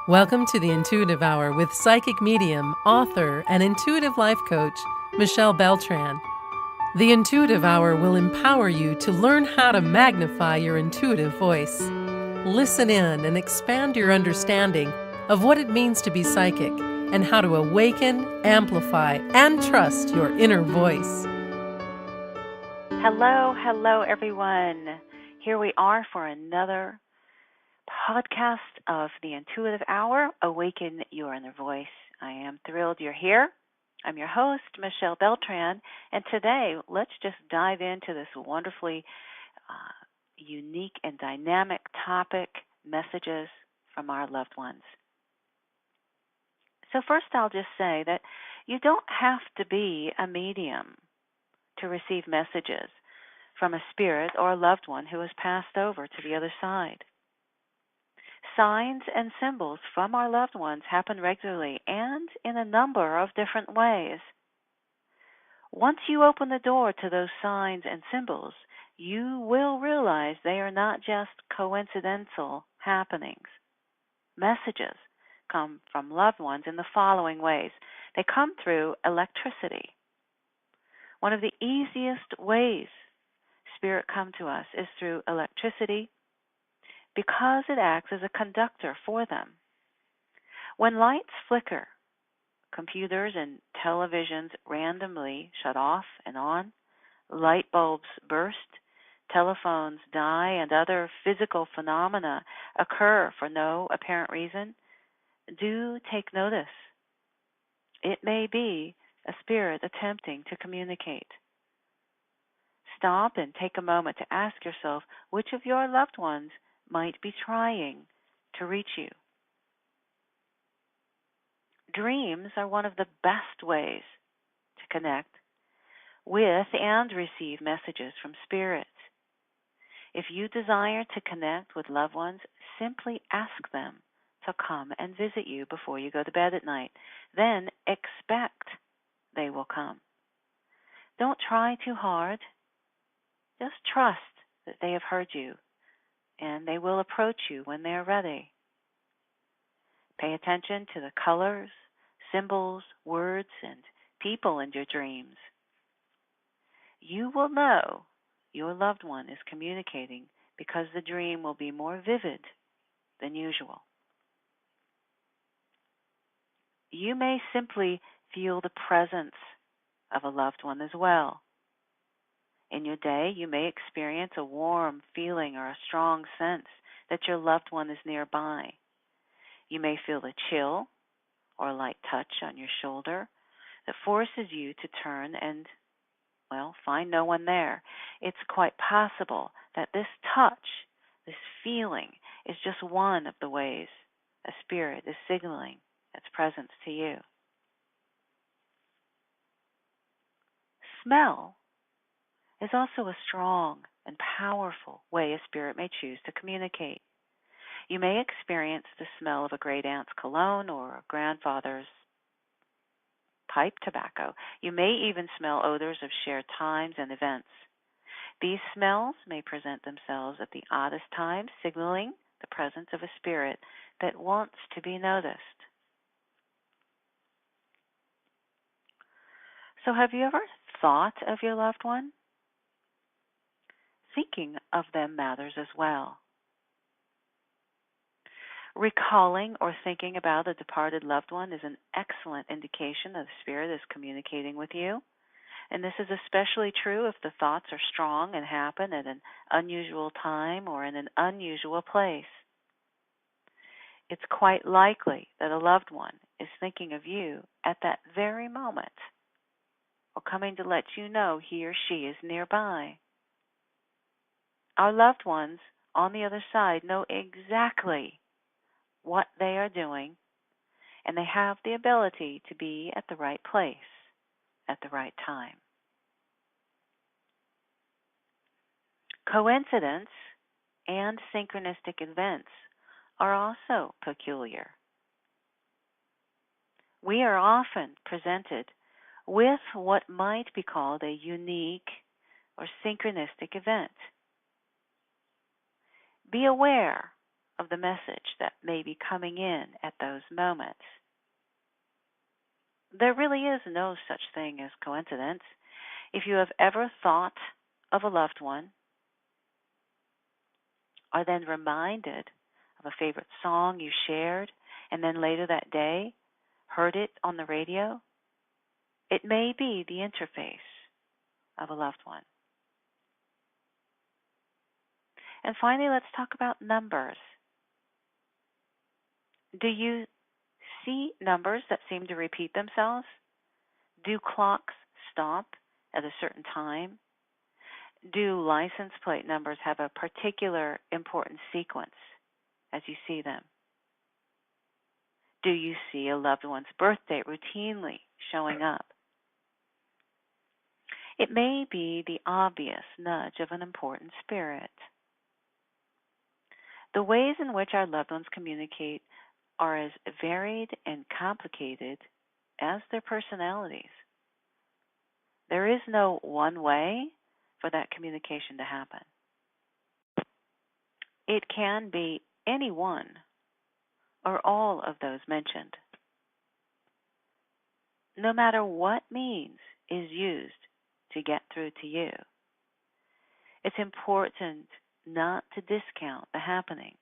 Welcome to the Intuitive Hour with psychic medium, author, and intuitive life coach, MICHELLEI Beltran. The Intuitive Hour will empower you to learn how to magnify your intuitive voice. Listen in and expand your understanding of what it means to be psychic and how to awaken, amplify, and trust your inner voice. Hello, everyone. Here we are for another podcast of the Intuitive Hour, Awaken Your Inner Voice. I am thrilled you're here. I'm your host, MICHELLEI Beltran, and today let's just dive into this wonderfully unique and dynamic topic, messages from our loved ones. So first I'll just say that you don't have to be a medium to receive messages from a spirit or a loved one who has passed over to the other side. Signs and symbols from our loved ones happen regularly and in a number of different ways. Once you open the door to those signs and symbols, you will realize they are not just coincidental happenings. Messages come from loved ones in the following ways. They come through electricity. One of the easiest ways spirit come to us is through electricity, because it acts as a conductor for them. When lights flicker, computers and televisions randomly shut off and on, light bulbs burst, telephones die, and other physical phenomena occur for no apparent reason, do take notice. It may be a spirit attempting to communicate. Stop and take a moment to ask yourself which of your loved ones might be trying to reach you. Dreams are one of the best ways to connect with and receive messages from spirits. If you desire to connect with loved ones, simply ask them to come and visit you before you go to bed at night. Then expect they will come. Don't try too hard. Just trust that they have heard you, and they will approach you when they are ready. Pay attention to the colors, symbols, words, and people in your dreams. You will know your loved one is communicating because the dream will be more vivid than usual. You may simply feel the presence of a loved one as well. In your day, you may experience a warm feeling or a strong sense that your loved one is nearby. You may feel a chill or a light touch on your shoulder that forces you to turn and, find no one there. It's quite possible that this touch, this feeling, is just one of the ways a spirit is signaling its presence to you. Smell is also a strong and powerful way a spirit may choose to communicate. You may experience the smell of a great aunt's cologne or a grandfather's pipe tobacco. You may even smell odors of shared times and events. These smells may present themselves at the oddest times, signaling the presence of a spirit that wants to be noticed. So have you ever thought of your loved one? Thinking of them matters as well. Recalling or thinking about a departed loved one is an excellent indication that the spirit is communicating with you. And this is especially true if the thoughts are strong and happen at an unusual time or in an unusual place. It's quite likely that a loved one is thinking of you at that very moment or coming to let you know he or she is nearby. Our loved ones on the other side know exactly what they are doing, and they have the ability to be at the right place at the right time. Coincidence and synchronistic events are also peculiar. We are often presented with what might be called a unique or synchronistic event. Be aware of the message that may be coming in at those moments. There really is no such thing as coincidence. If you have ever thought of a loved one, are then reminded of a favorite song you shared, and then later that day heard it on the radio, it may be the interface of a loved one. And finally, let's talk about numbers. Do you see numbers that seem to repeat themselves? Do clocks stop at a certain time? Do license plate numbers have a particular important sequence as you see them? Do you see a loved one's birth date routinely showing up? It may be the obvious nudge of an important spirit. The ways in which our loved ones communicate are as varied and complicated as their personalities. There is no one way for that communication to happen. It can be any one or all of those mentioned. No matter what means is used to get through to you, it's important not to discount the happening.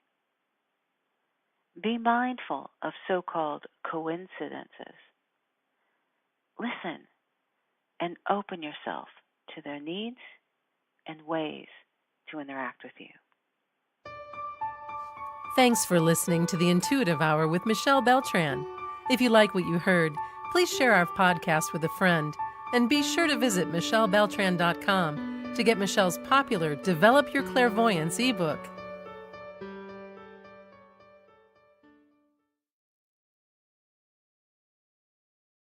Be mindful of so-called coincidences. Listen and open yourself to their needs and ways to interact with you. Thanks for listening to the Intuitive Hour with Michelle Beltran. If you like what you heard, please share our podcast with a friend, and be sure to visit michellebeltran.com to get Michelle's popular Develop Your Clairvoyance ebook.